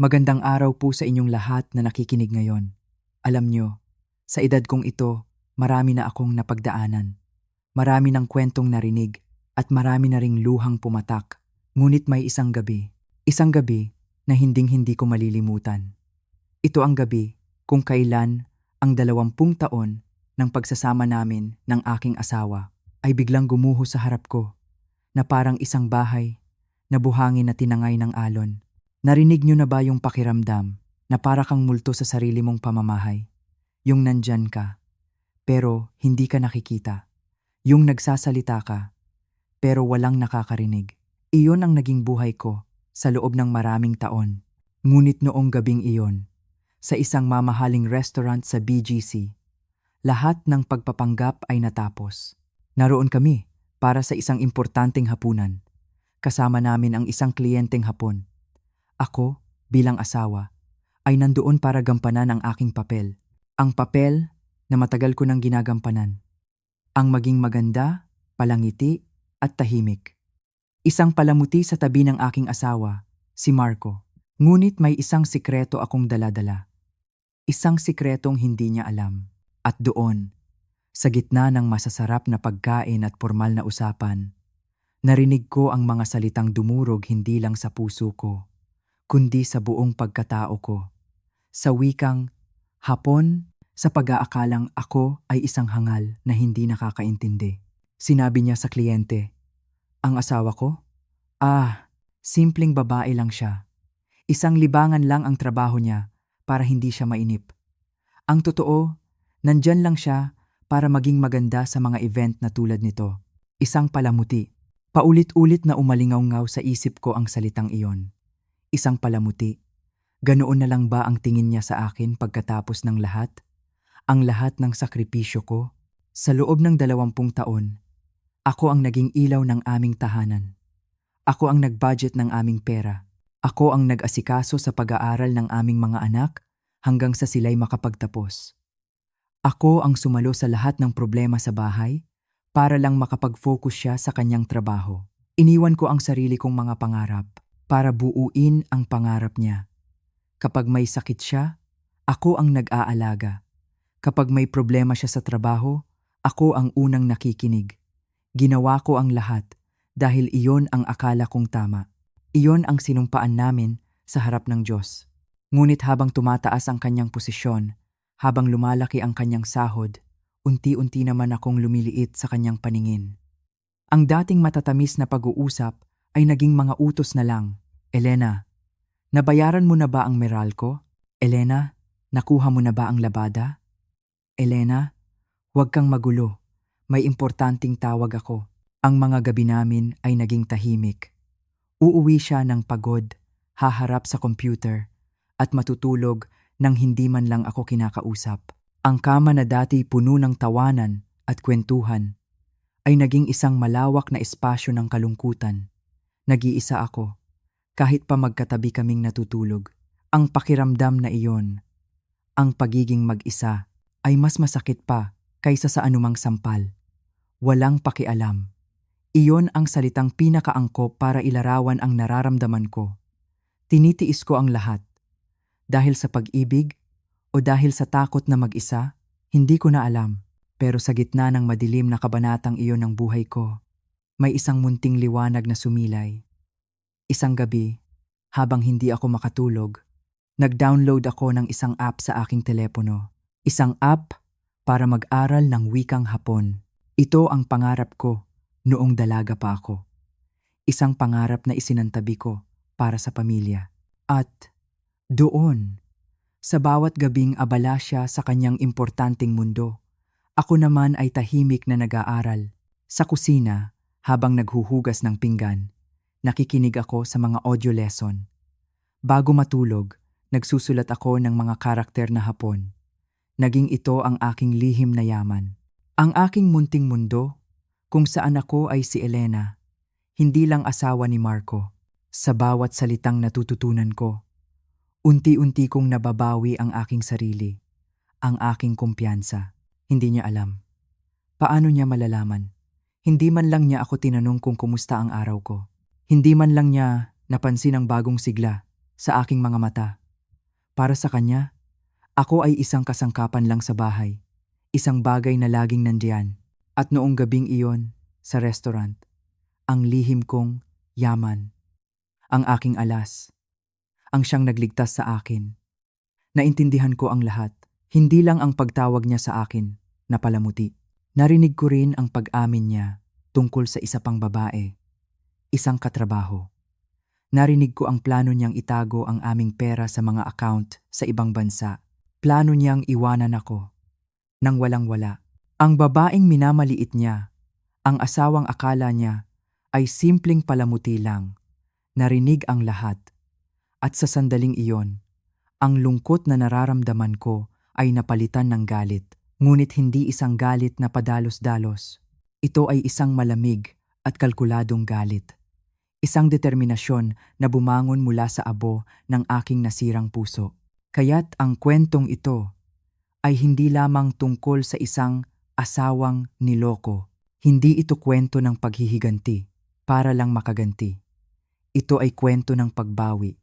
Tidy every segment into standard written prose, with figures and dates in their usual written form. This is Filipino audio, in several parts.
Magandang araw po sa inyong lahat na nakikinig ngayon. Alam nyo, sa edad kong ito, marami na akong napagdaanan. Marami ng kwentong narinig at marami na ring luhang pumatak. Ngunit may isang gabi na hinding-hindi ko malilimutan. Ito ang gabi kung kailan ang 20 taon ng pagsasama namin ng aking asawa ay biglang gumuho sa harap ko na parang isang bahay na buhangin na tinangay ng alon. Narinig nyo na ba yung pakiramdam na para kang multo sa sarili mong pamamahay? Yung nandyan ka, pero hindi ka nakikita. Yung nagsasalita ka, pero walang nakakarinig. Iyon ang naging buhay ko sa loob ng maraming taon. Ngunit noong gabing iyon, sa isang mamahaling restaurant sa BGC, lahat ng pagpapanggap ay natapos. Naroon kami para sa isang importanteng hapunan. Kasama namin ang isang kliyenteng Hapon. Ako, bilang asawa, ay nandoon para gampanan ang aking papel. Ang papel na matagal ko nang ginagampanan. Ang maging maganda, palangiti, at tahimik. Isang palamuti sa tabi ng aking asawa, si Marco. Ngunit may isang sikreto akong daladala. Isang sikretong hindi niya alam. At doon, sa gitna ng masasarap na pagkain at formal na usapan, narinig ko ang mga salitang dumurog hindi lang sa puso ko, kundi sa buong pagkatao ko. Sa wikang Hapon, sa pag-aakalang ako ay isang hangal na hindi nakakaintindi. Sinabi niya sa kliyente, "Ang asawa ko? Simpleng babae lang siya. Isang libangan lang ang trabaho niya para hindi siya mainip. Ang totoo, nandyan lang siya para maging maganda sa mga event na tulad nito." Isang palamuti. Paulit-ulit na umalingaw-ngaw sa isip ko ang salitang iyon. Isang palamuti. Ganoon na lang ba ang tingin niya sa akin pagkatapos ng lahat? Ang lahat ng sakripisyo ko? Sa loob ng 20 taon, ako ang naging ilaw ng aming tahanan. Ako ang nag-budget ng aming pera. Ako ang nag-asikaso sa pag-aaral ng aming mga anak hanggang sa sila'y makapagtapos. Ako ang sumalo sa lahat ng problema sa bahay para lang makapag-focus siya sa kanyang trabaho. Iniwan ko ang sarili kong mga pangarap para buuin ang pangarap niya. Kapag may sakit siya, ako ang nag-aalaga. Kapag may problema siya sa trabaho, ako ang unang nakikinig. Ginawa ko ang lahat dahil iyon ang akala kong tama. Iyon ang sinumpaan namin sa harap ng Diyos. Ngunit habang tumataas ang kanyang posisyon, habang lumalaki ang kanyang sahod, unti-unti naman akong lumiliit sa kanyang paningin. Ang dating matatamis na pag-uusap ay naging mga utos na lang. "Elena, nabayaran mo na ba ang Meralco? Elena, nakuha mo na ba ang labada? Elena, huwag kang magulo. May importanteng tawag ako." Ang mga gabi namin ay naging tahimik. Uuwi siya ng pagod, haharap sa computer, at matutulog nang hindi man lang ako kinakausap. Ang kama na dati puno ng tawanan at kwentuhan ay naging isang malawak na espasyo ng kalungkutan. Nag-iisa ako, kahit pa magkatabi kaming natutulog. Ang pakiramdam na iyon, ang pagiging mag-isa, ay mas masakit pa kaysa sa anumang sampal. Walang pakialam. Iyon ang salitang pinakaangkop para ilarawan ang nararamdaman ko. Tinitiis ko ang lahat. Dahil sa pag-ibig o dahil sa takot na mag-isa, hindi ko na alam. Pero sa gitna ng madilim na kabanatang iyon ng buhay ko, may isang munting liwanag na sumilay. Isang gabi, habang hindi ako makatulog, nag-download ako ng isang app sa aking telepono. Isang app para mag-aral ng wikang Hapon. Ito ang pangarap ko noong dalaga pa ako. Isang pangarap na isinantabi ko para sa pamilya. At doon, sa bawat gabing abala siya sa kanyang importanteng mundo, ako naman ay tahimik na nag-aaral. Sa kusina, habang naghuhugas ng pinggan, nakikinig ako sa mga audio lesson. Bago matulog, nagsusulat ako ng mga karakter na Hapon. Naging ito ang aking lihim na yaman. Ang aking munting mundo, kung saan ako ay si Elena, hindi lang asawa ni Marco. Sa bawat salitang natututunan ko, unti-unti kong nababawi ang aking sarili, ang aking kumpiyansa. Hindi niya alam. Paano niya malalaman? Hindi man lang niya ako tinanong kung kumusta ang araw ko. Hindi man lang niya napansin ang bagong sigla sa aking mga mata. Para sa kanya, ako ay isang kasangkapan lang sa bahay, isang bagay na laging nandiyan. At noong gabing iyon, sa restaurant, ang lihim kong yaman, ang aking alas, ang siyang nagligtas sa akin. Naintindihan ko ang lahat, hindi lang ang pagtawag niya sa akin na palamuti. Narinig ko rin ang pag-amin niya tungkol sa isa pang babae, isang katrabaho. Narinig ko ang plano niyang itago ang aming pera sa mga account sa ibang bansa. Plano niyang iwanan ako nang walang-wala. Ang babaeng minamaliit niya, ang asawang akala niya ay simpleng palamuti lang. Narinig ang lahat. At sa sandaling iyon, ang lungkot na nararamdaman ko ay napalitan ng galit. Ngunit hindi isang galit na padalos-dalos. Ito ay isang malamig at kalkuladong galit. Isang determinasyon na bumangon mula sa abo ng aking nasirang puso. Kaya't ang kwentong ito ay hindi lamang tungkol sa isang asawang niloko. Hindi ito kwento ng paghihiganti para lang makaganti. Ito ay kwento ng pagbawi.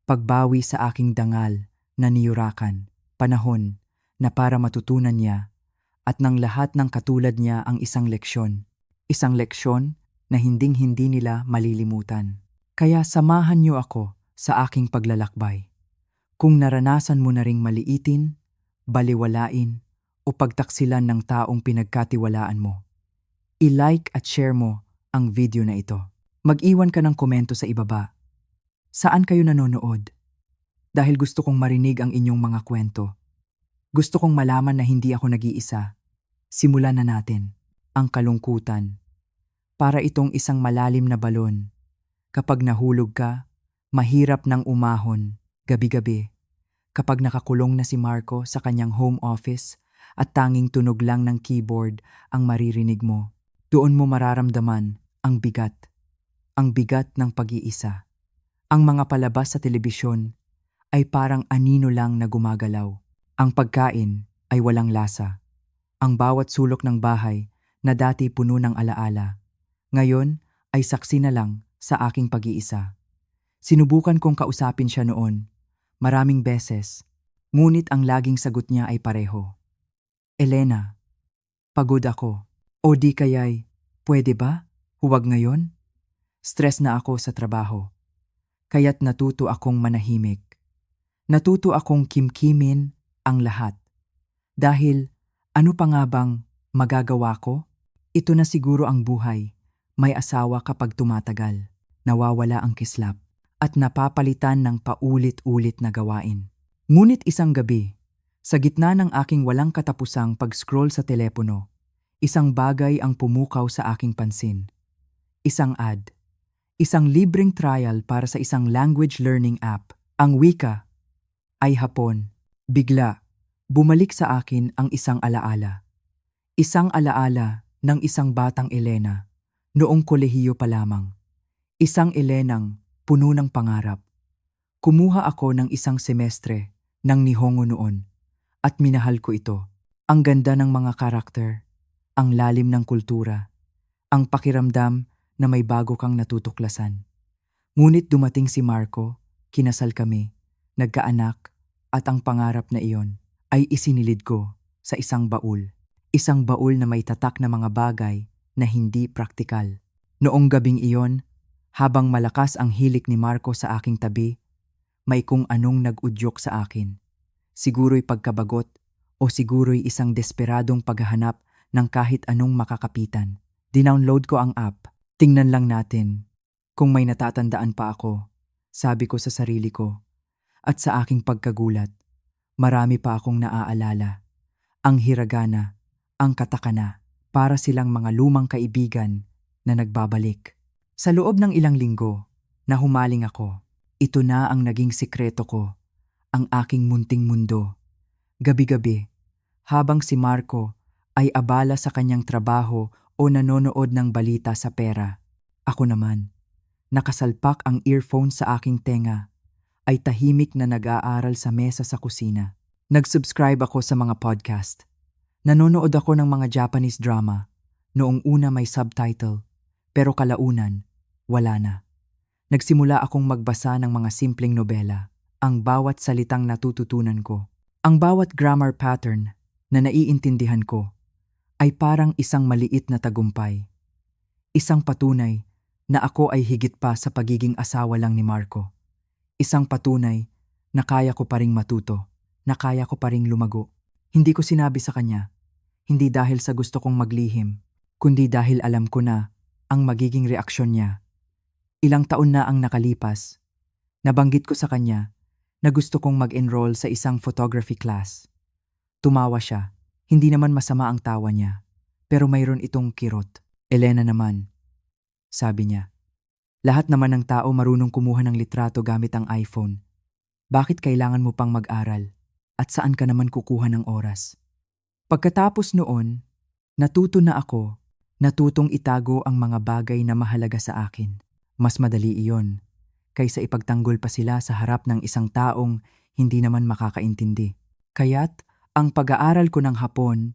Pagbawi sa aking dangal na niyurakan, panahon na para matutunan niya at ng lahat ng katulad niya ang isang leksyon. Isang leksyon na hinding-hindi nila malilimutan. Kaya samahan niyo ako sa aking paglalakbay. Kung naranasan mo na ring maliitin, baliwalain, o pagtaksilan ng taong pinagkatiwalaan mo, i-like at share mo ang video na ito. Mag-iwan ka ng komento sa ibaba. Saan kayo nanonood? Dahil gusto kong marinig ang inyong mga kwento. Gusto kong malaman na hindi ako nag-iisa. Simulan na natin ang kalungkutan. Para itong isang malalim na balon. Kapag nahulog ka, mahirap nang umahon, gabi-gabi. Kapag nakakulong na si Marco sa kanyang home office at tanging tunog lang ng keyboard ang maririnig mo, doon mo mararamdaman ang bigat. Ang bigat ng pag-iisa. Ang mga palabas sa telebisyon ay parang anino lang na gumagalaw. Ang pagkain ay walang lasa. Ang bawat sulok ng bahay na dati puno ng alaala, ngayon ay saksi na lang sa aking pag-iisa. Sinubukan kong kausapin siya noon, maraming beses, ngunit ang laging sagot niya ay pareho. Elena, pagod ako. O di kaya'y, pwede ba? Huwag ngayon? Stress na ako sa trabaho. Kaya't natuto akong manahimik. Natuto akong kimkimin ang lahat. Dahil ano pa nga bang magagawa ko? Ito na siguro ang buhay. May asawa kapag tumatagal, nawawala ang kislap, at napapalitan ng paulit-ulit na gawain. Ngunit isang gabi, sa gitna ng aking walang katapusang pag-scroll sa telepono, isang bagay ang pumukaw sa aking pansin. Isang ad. Isang libreng trial para sa isang language learning app. Ang wika ay Hapon. Bigla, bumalik sa akin ang isang alaala. Isang alaala ng isang batang Elena, noong kolehiyo pa lamang. Isang Elenang puno ng pangarap. Kumuha ako ng isang semestre ng Nihongo noon at minahal ko ito. Ang ganda ng mga karakter, ang lalim ng kultura, ang pakiramdam na may bago kang natutuklasan. Ngunit dumating si Marco, kinasal kami, nagkaanak, at ang pangarap na iyon ay isinilid ko sa isang baul. Isang baul na may tatak na mga bagay na hindi praktikal. Noong gabing iyon, habang malakas ang hilik ni Marco sa aking tabi, may kung anong nag-udyok sa akin. Siguro'y pagkabagot o siguro'y isang desperadong paghahanap ng kahit anong makakapitan. Dinownload ko ang app. Tingnan lang natin kung may natatandaan pa ako, sabi ko sa sarili ko. At sa aking pagkagulat, marami pa akong naaalala. Ang hiragana, ang katakana, para silang mga lumang kaibigan na nagbabalik. Sa loob ng ilang linggo, nahumaling ako. Ito na ang naging sikreto ko, ang aking munting mundo. Gabi-gabi, habang si Marco ay abala sa kanyang trabaho o nanonood ng balita sa pera, ako naman, nakasalpak ang earphone sa aking tenga, ay tahimik na nag-aaral sa mesa sa kusina. Nag-subscribe ako sa mga podcast. Nanonood ako ng mga Japanese drama. Noong una may subtitle, pero kalaunan, wala na. Nagsimula akong magbasa ng mga simpleng nobela. Ang bawat salitang natututunan ko, ang bawat grammar pattern na naiintindihan ko, ay parang isang maliit na tagumpay. Isang patunay na ako ay higit pa sa pagiging asawa lang ni Marco. Isang patunay na kaya ko pa ring matuto, na kaya ko pa ring lumago. Hindi ko sinabi sa kanya, hindi dahil sa gusto kong maglihim, kundi dahil alam ko na ang magiging reaksyon niya. Ilang taon na ang nakalipas, nabanggit ko sa kanya na gusto kong mag-enroll sa isang photography class. Tumawa siya, hindi naman masama ang tawa niya, pero mayroon itong kirot. Elena naman, sabi niya. Lahat naman ng tao marunong kumuha ng litrato gamit ang iPhone. Bakit kailangan mo pang mag-aral? At saan ka naman kukuha ng oras? Pagkatapos noon, natuto na ako, natutong itago ang mga bagay na mahalaga sa akin. Mas madali iyon, kaysa ipagtanggol pa sila sa harap ng isang taong hindi naman makakaintindi. Kaya't, ang pag-aaral ko ng Hapon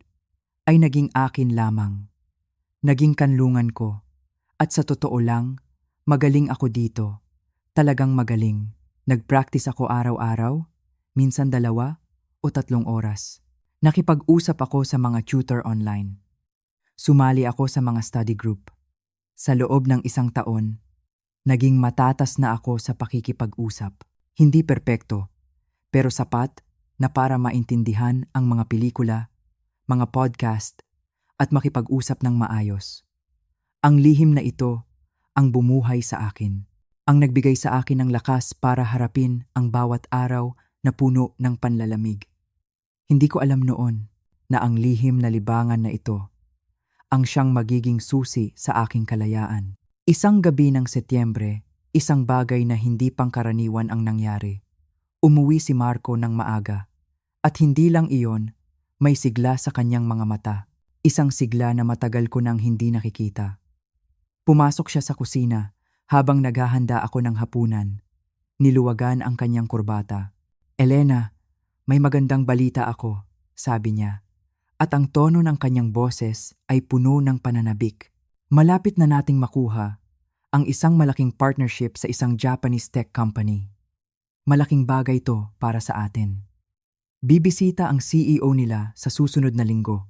ay naging akin lamang. Naging kanlungan ko. At sa totoo lang, magaling ako dito. Talagang magaling. Nag-practice ako araw-araw, minsan 2 o 3 oras. Nakipag-usap ako sa mga tutor online. Sumali ako sa mga study group. Sa loob ng 1 taon, naging matatas na ako sa pakikipag-usap. Hindi perpekto, pero sapat na para maintindihan ang mga pelikula, mga podcast, at makipag-usap ng maayos. Ang lihim na ito ang bumuhay sa akin. Ang nagbigay sa akin ng lakas para harapin ang bawat araw na puno ng panlalamig. Hindi ko alam noon na ang lihim na libangan na ito ang siyang magiging susi sa aking kalayaan. Isang gabi ng Setyembre, isang bagay na hindi pangkaraniwan ang nangyari. Umuwi si Marco ng maaga. At hindi lang iyon, may sigla sa kanyang mga mata. Isang sigla na matagal ko nang hindi nakikita. Pumasok siya sa kusina habang naghahanda ako ng hapunan. Niluwagan ang kanyang kurbata. Elena, may magandang balita ako, sabi niya. At ang tono ng kanyang boses ay puno ng pananabik. Malapit na nating makuha ang isang malaking partnership sa isang Japanese tech company. Malaking bagay to para sa atin. Bibisita ang CEO nila sa susunod na linggo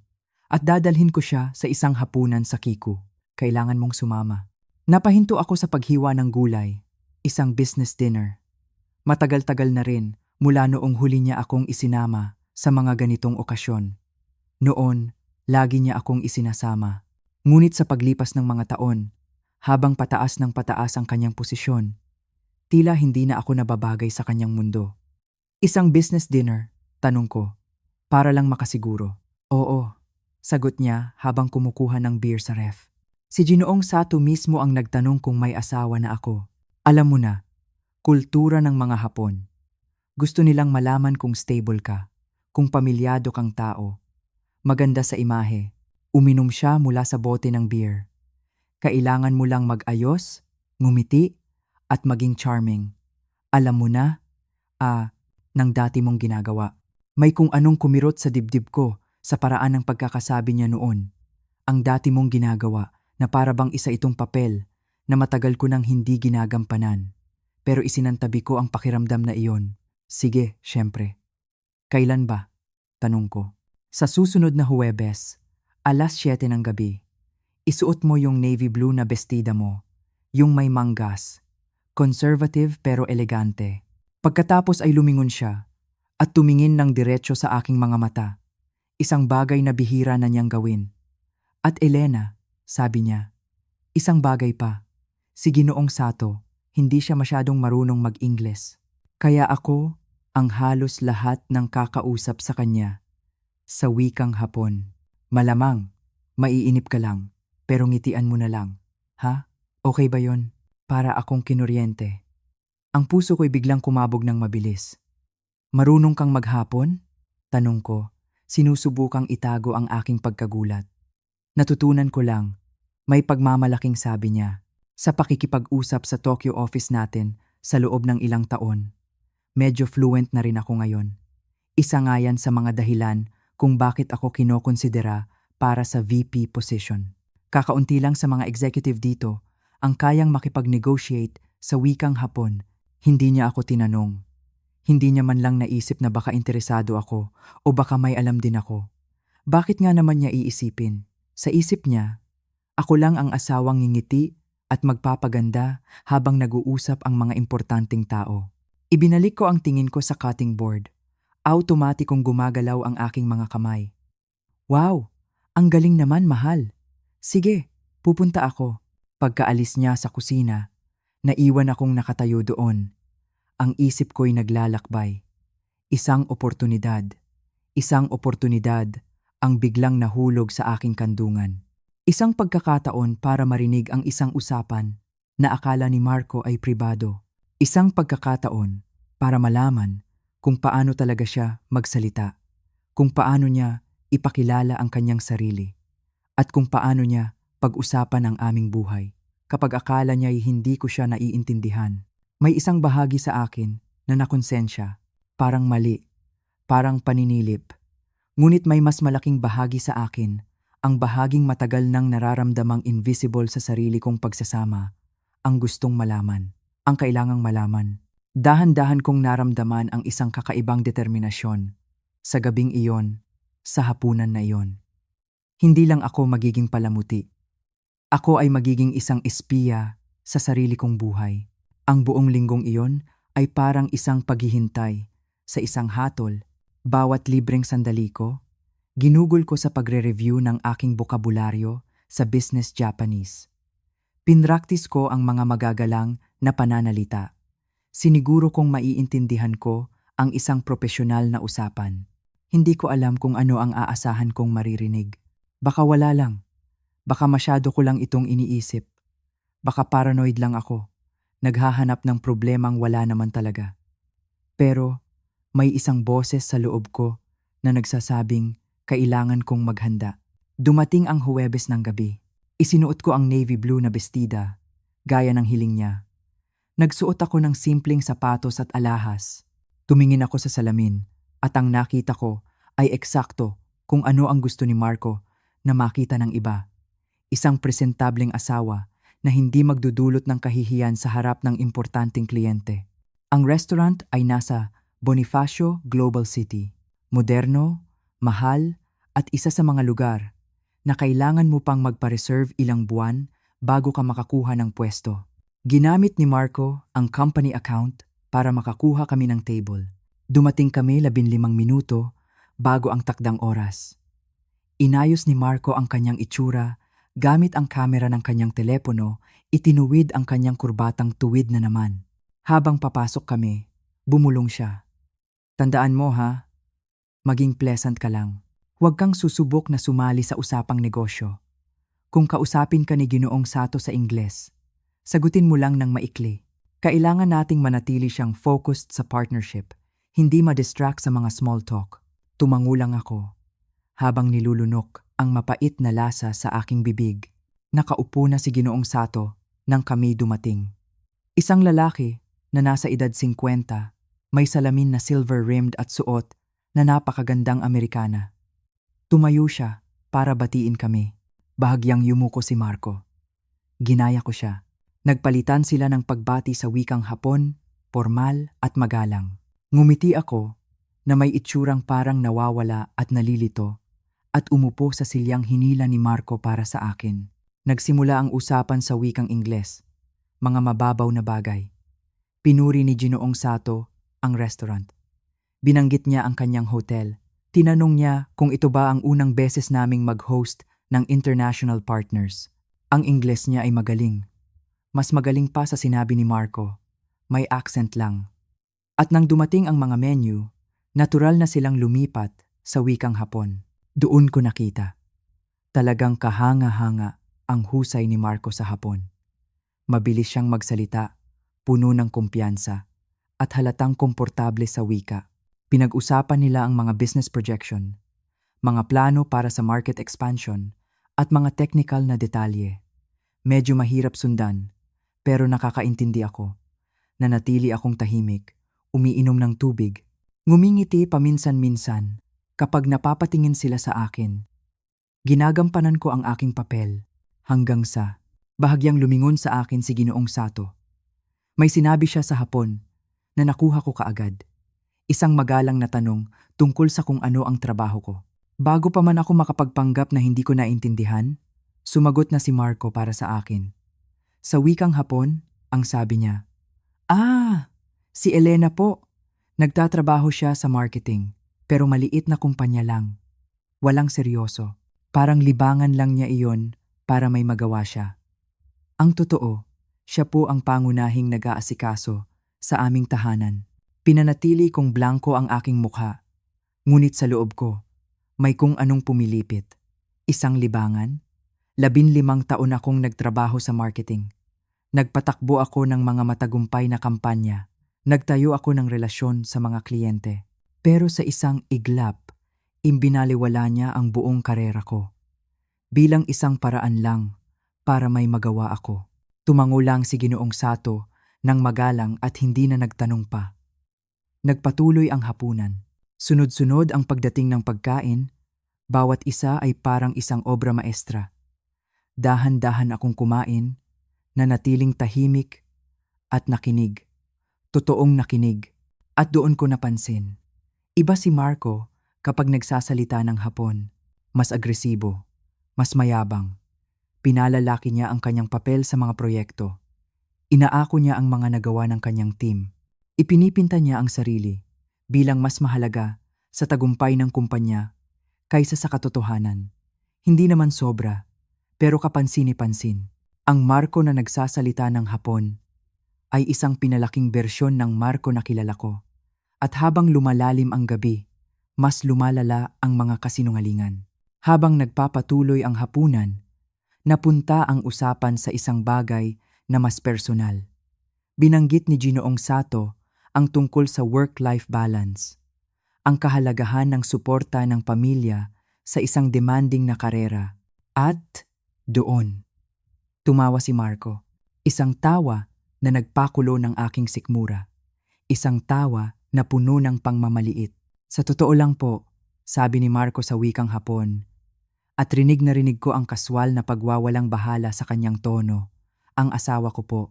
at dadalhin ko siya sa isang hapunan sa Kiku. Kailangan mong sumama. Napahinto ako sa paghiwa ng gulay, isang business dinner. Matagal-tagal na rin mula noong huli niya akong isinama sa mga ganitong okasyon. Noon, lagi niya akong isinasama. Ngunit sa paglipas ng mga taon, habang pataas ng pataas ang kanyang posisyon, tila hindi na ako nababagay sa kanyang mundo. Isang business dinner, tanong ko, para lang makasiguro. Oo, sagot niya habang kumukuha ng beer sa ref. Si Ginoong Sato mismo ang nagtanong kung may asawa na ako. Alam mo na, kultura ng mga Hapon. Gusto nilang malaman kung stable ka, kung pamilyado kang tao. Maganda sa imahe. Uminom siya mula sa bote ng beer. Kailangan mo lang mag-ayos, ngumiti, at maging charming. Alam mo na, ng dati mong ginagawa. May kung anong kumirot sa dibdib ko sa paraan ng pagkakasabi niya noon. Ang dati mong ginagawa na para bang isa itong papel na matagal ko nang hindi ginagampanan. Pero isinantabi ko ang pakiramdam na iyon. Sige, syempre. Kailan ba? Tanong ko. Sa susunod na Huwebes, 7:00 ng gabi. Isuot mo yung navy blue na bestida mo, yung may manggas. Conservative pero elegante. Pagkatapos ay lumingon siya at tumingin ng diretso sa aking mga mata. Isang bagay na bihira na niyang gawin. At Elena, sabi niya, isang bagay pa. Si Ginoong Sato, hindi siya masyadong marunong mag-Ingles. Kaya ako ang halos lahat ng kakausap sa kanya sa wikang Hapon. Malamang, maiinip ka lang, pero ngitian mo na lang. Ha? Okay ba yon? Para akong kinuryente. Ang puso ko'y biglang kumabog ng mabilis. Marunong kang maghapon? Tanong ko, sinusubukang itago ang aking pagkagulat. Natutunan ko lang, may pagmamalaking sabi niya. Sa pakikipag-usap sa Tokyo office natin sa loob ng ilang taon, medyo fluent na rin ako ngayon. Isa nga yan sa mga dahilan kung bakit ako kinokonsidera para sa VP position. Kakaunti lang sa mga executive dito ang kayang makipag-negotiate Sa wikang Hapon, hindi niya ako tinanong. Hindi niya man lang naisip na baka interesado ako o baka may alam din ako. Bakit nga naman niya iisipin? Sa isip niya, ako lang ang asawang ngingiti at magpapaganda habang nag-uusap ang mga importanteng tao. Ibinalik ko ang tingin ko sa cutting board. Automatikong gumagalaw ang aking mga kamay. Wow! Ang galing naman, mahal. Sige, pupunta ako. Pagkaalis niya sa kusina, naiwan akong nakatayo doon. Ang isip ko'y naglalakbay. Isang oportunidad. Isang oportunidad ang biglang nahulog sa aking kandungan. Isang pagkakataon para marinig ang isang usapan na akala ni Marco ay pribado. Isang pagkakataon para malaman kung paano talaga siya magsalita. Kung paano niya ipakilala ang kanyang sarili. At kung paano niya pag-usapan ang aming buhay. Kapag akala niya'y hindi ko siya naiintindihan. May isang bahagi sa akin na nakonsensya, parang mali, parang paninilip. Ngunit may mas malaking bahagi sa akin, ang bahaging matagal nang nararamdamang invisible sa sarili kong pagsasama, ang gustong malaman, ang kailangang malaman. Dahan-dahan kong naramdaman ang isang kakaibang determinasyon. Sa gabing iyon, sa hapunan na iyon. Hindi lang ako magiging palamuti. Ako ay magiging isang espiya sa sarili kong buhay. Ang buong linggong iyon ay parang isang paghihintay sa isang hatol. Bawat libreng sandali ko, ginugol ko sa pagre-review ng aking bokabularyo sa business Japanese. Pinraktis ko ang mga magagalang na pananalita. Siniguro kong maiintindihan ko ang isang profesional na usapan. Hindi ko alam kung ano ang aasahan kong maririnig. Baka wala lang. Baka masyado ko lang itong iniisip. Baka paranoid lang ako. Naghahanap ng problemang wala naman talaga. Pero may isang boses sa loob ko na nagsasabing kailangan kong maghanda. Dumating ang Huwebes ng gabi. Isinuot ko ang navy blue na bestida, gaya ng hiling niya. Nagsuot ako ng simpleng sapatos at alahas. Tumingin ako sa salamin at ang nakita ko ay eksakto kung ano ang gusto ni Marco na makita ng iba. Isang presentableng asawa na hindi magdudulot ng kahihiyan sa harap ng importanteng kliyente. Ang restaurant ay nasa Bonifacio Global City. Moderno, mahal, at isa sa mga lugar na kailangan mo pang magpa-reserve ilang buwan bago ka makakuha ng pwesto. Ginamit ni Marco ang company account para makakuha kami ng table. Dumating kami 15 minuto bago ang takdang oras. Inayos ni Marco ang kanyang itsura, gamit ang kamera ng kanyang telepono, itinuwid ang kanyang kurbatang tuwid na naman. Habang papasok kami, bumulong siya. Tandaan mo ha, maging pleasant ka lang. Huwag kang susubok na sumali sa usapang negosyo. Kung kausapin ka ni Ginoong Sato sa Ingles, sagutin mo lang ng maikli. Kailangan nating manatili siyang focused sa partnership, hindi ma-distract sa mga small talk. Tumangulang ako, habang nilulunok ang mapait na lasa sa aking bibig. Nakaupo na si Ginoong Sato nang kami dumating. Isang lalaki na nasa edad 50, may salamin na silver-rimmed at suot na napakagandang Amerikana. Tumayo siya para batiin kami. Bahagyang yumuko si Marco. Ginaya ko siya. Nagpalitan sila ng pagbati sa wikang Hapon, formal at magalang. Ngumiti ako na may itsurang parang nawawala at nalilito at umupo sa silyang hinila ni Marco para sa akin. Nagsimula ang usapan sa wikang Ingles, mga mababaw na bagay. Pinuri ni Ginoong Sato ang restaurant. Binanggit niya ang kanyang hotel. Tinanong niya kung ito ba ang unang beses naming mag-host ng international partners. Ang Ingles niya ay magaling. Mas magaling pa sa sinabi ni Marco. May accent lang. At nang dumating ang mga menu, natural na silang lumipat sa wikang Hapon. Doon ko nakita. Talagang kahanga-hanga ang husay ni Marco sa Hapon. Mabilis siyang magsalita, puno ng kumpiyansa, at halatang komportable sa wika. Pinag-usapan nila ang mga business projection, mga plano para sa market expansion, at mga technical na detalye. Medyo mahirap sundan, pero nakakaintindi ako. Nanatili akong tahimik, umiinom ng tubig, ngumingiti paminsan-minsan kapag napapatingin sila sa akin. Ginagampanan ko ang aking papel hanggang sa bahagyang lumingon sa akin si Ginoong Sato. May sinabi siya sa hapon na nakuha ko kaagad. Isang magalang na tanong tungkol sa kung ano ang trabaho ko. Bago pa man ako makapagpanggap na hindi ko naintindihan, sumagot na si Marco para sa akin. Sa wikang Hapon, ang sabi niya, "Ah, si Elena po. Nagtatrabaho siya sa marketing, pero maliit na kumpanya lang. Walang seryoso. Parang libangan lang niya iyon para may magawa siya." Ang totoo, siya po ang pangunahing nag-aasikaso sa aming tahanan. Pinanatili kong blanko ang aking mukha, ngunit sa loob ko, may kung anong pumilipit. Isang libangan? 15 taon akong nagtrabaho sa marketing. Nagpatakbo ako ng mga matagumpay na kampanya. Nagtayo ako ng relasyon sa mga kliyente. Pero sa isang iglap, imbinaliwala niya ang buong karera ko. Bilang isang paraan lang para may magawa ako. Tumango lang si Ginoong Sato nang magalang at hindi na nagtanong pa. Nagpatuloy ang hapunan. Sunod-sunod ang pagdating ng pagkain, bawat isa ay parang isang obra maestra. Dahan-dahan akong kumain, nanatiling tahimik at nakinig. Totoong nakinig. At doon ko napansin. Iba si Marco kapag nagsasalita ng Hapon. Mas agresibo, mas mayabang. Pinalalaki niya ang kanyang papel sa mga proyekto. Inaako niya ang mga nagawa ng kanyang team. Ipinipinta niya ang sarili bilang mas mahalaga sa tagumpay ng kumpanya kaysa sa katotohanan. Hindi naman sobra, pero kapansin-pansin. Ang Marco na nagsasalita ng Hapon ay isang pinalaking bersyon ng Marco na kilala ko. At habang lumalalim ang gabi, mas lumalala ang mga kasinungalingan. Habang nagpapatuloy ang hapunan, napunta ang usapan sa isang bagay na mas personal. Binanggit ni Ginoong Sato ang tungkol sa work-life balance, ang kahalagahan ng suporta ng pamilya sa isang demanding na karera. At doon, tumawa si Marco. Isang tawa na nagpakulo ng aking sikmura. Isang tawa na puno ng pangmamaliit. Sa totoo lang po, sabi ni Marco sa wikang Hapon, at rinig na rinig ko ang kaswal na pagwawalang bahala sa kanyang tono. Ang asawa ko po,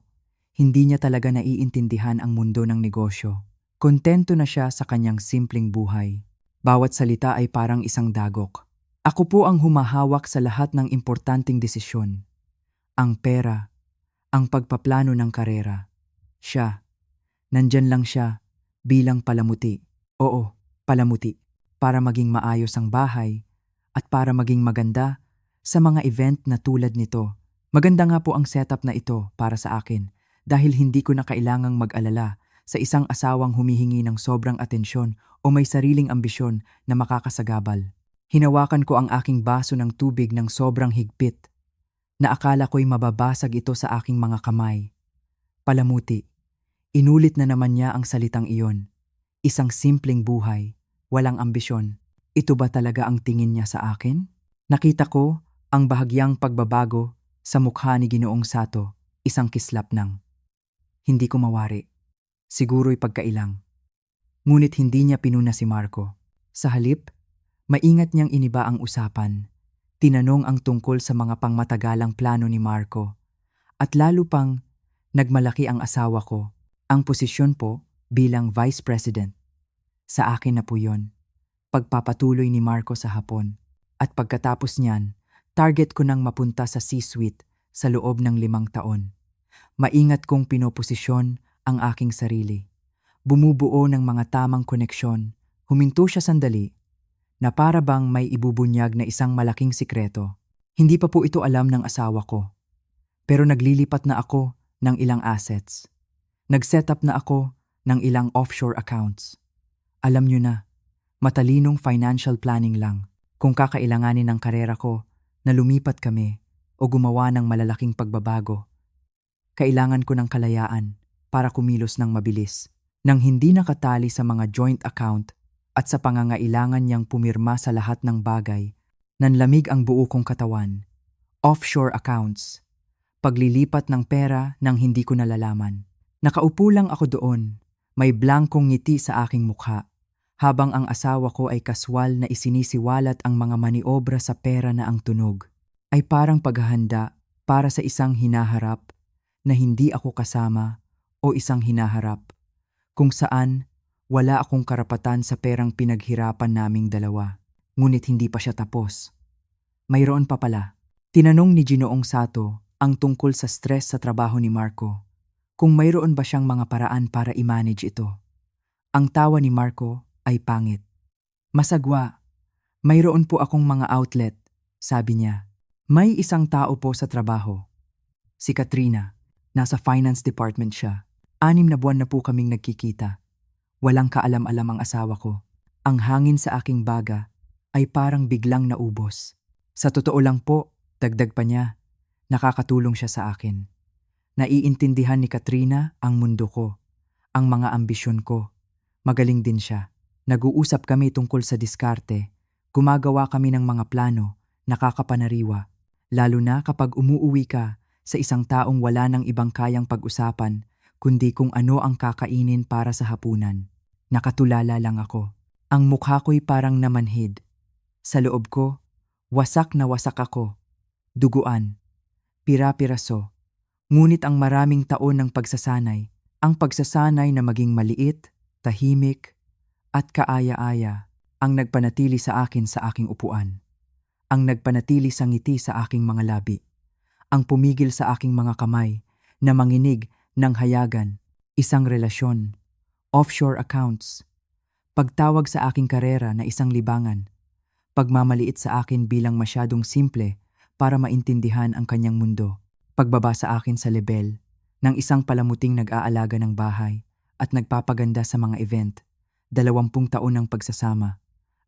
hindi niya talaga naiintindihan ang mundo ng negosyo. Kontento na siya sa kanyang simpleng buhay. Bawat salita ay parang isang dagok. Ako po ang humahawak sa lahat ng importanteng desisyon. Ang pera, ang pagpaplano ng karera. Siya, nandyan lang siya bilang palamuti. Oo, palamuti. Para maging maayos ang bahay at para maging maganda sa mga event na tulad nito. Maganda nga po ang setup na ito para sa akin dahil hindi ko na kailangang mag-alala sa isang asawang humihingi ng sobrang atensyon o may sariling ambisyon na makakasagabal. Hinawakan ko ang aking baso ng tubig ng sobrang higpit na akala ko'y mababasag ito sa aking mga kamay. Palamuti. Inulit na naman niya ang salitang iyon. Isang simpleng buhay, walang ambisyon. Ito ba talaga ang tingin niya sa akin? Nakita ko ang bahagyang pagbabago sa mukha ni Ginoong Sato, isang kislap ng hindi ko mawari. Siguro'y pagkailang. Ngunit hindi niya pinuna si Marco. Sa halip, maingat niyang iniba ang usapan. Tinanong ang tungkol sa mga pangmatagalang plano ni Marco. At lalo pang nagmalaki ang asawa ko. Ang posisyon po bilang Vice President. Sa akin na po yun. Pagpapatuloy ni Marco sa Hapon. At pagkatapos niyan, target ko nang mapunta sa C-suite sa loob ng 5 taon. Maingat kong pinoposisyon ang aking sarili. Bumubuo ng mga tamang koneksyon. Huminto siya sandali na para bang may ibubunyag na isang malaking sikreto. Hindi pa po ito alam ng asawa ko. Pero naglilipat na ako ng ilang assets. Nag-set up na ako ng ilang offshore accounts. Alam niyo na, matalinong financial planning lang. Kung kakailanganin ng karera ko na lumipat kami o gumawa ng malalaking pagbabago, kailangan ko ng kalayaan para kumilos ng mabilis, nang hindi nakatali sa mga joint account at sa pangangailangan niyang pumirma sa lahat ng bagay. Nanlamig ang buo kong katawan. Offshore accounts. Paglilipat ng pera nang hindi ko nalalaman. Nakaupo lang ako doon, may blankong ngiti sa aking mukha, habang ang asawa ko ay kaswal na isinisiwalat ang mga maniobra sa pera na ang tunog ay parang paghahanda para sa isang hinaharap na hindi ako kasama o isang hinaharap, kung saan wala akong karapatan sa perang pinaghirapan naming dalawa. Ngunit hindi pa siya tapos. Mayroon pa pala. Tinanong ni Ginoong Sato ang tungkol sa stress sa trabaho ni Marco, kung mayroon ba siyang mga paraan para i-manage ito. Ang tawa ni Marco ay pangit. Masagwa, mayroon po akong mga outlet, sabi niya. May isang tao po sa trabaho. Si Katrina, nasa finance department siya. 6 na buwan na po kaming nagkikita. Walang kaalam-alam ang asawa ko. Ang hangin sa aking baga ay parang biglang naubos. Sa totoo lang po, dagdag pa niya, nakakatulong siya sa akin. Naiintindihan ni Katrina ang mundo ko, ang mga ambisyon ko. Magaling din siya. Nag-uusap kami tungkol sa diskarte. Gumagawa kami ng mga plano, nakakapanariwa. Lalo na kapag umuuwi ka sa isang taong wala nang ibang kayang pag-usapan, kundi kung ano ang kakainin para sa hapunan. Nakatulala lang ako. Ang mukha ko'y parang namanhid. Sa loob ko, wasak na wasak ako. Duguan. Pira-piraso. Ngunit ang maraming taon ng pagsasanay, ang pagsasanay na maging maliit, tahimik, at kaaya-aya, ang nagpanatili sa akin sa aking upuan. Ang nagpanatili sa ngiti sa aking mga labi. Ang pumigil sa aking mga kamay na manginig ng hayagan, isang relasyon, offshore accounts, pagtawag sa aking karera na isang libangan, pagmamaliit sa akin bilang masyadong simple para maintindihan ang kanyang mundo, pagbaba sa akin sa lebel ng isang palamuting nag-aalaga ng bahay at nagpapaganda sa mga event, 20 taon ng pagsasama,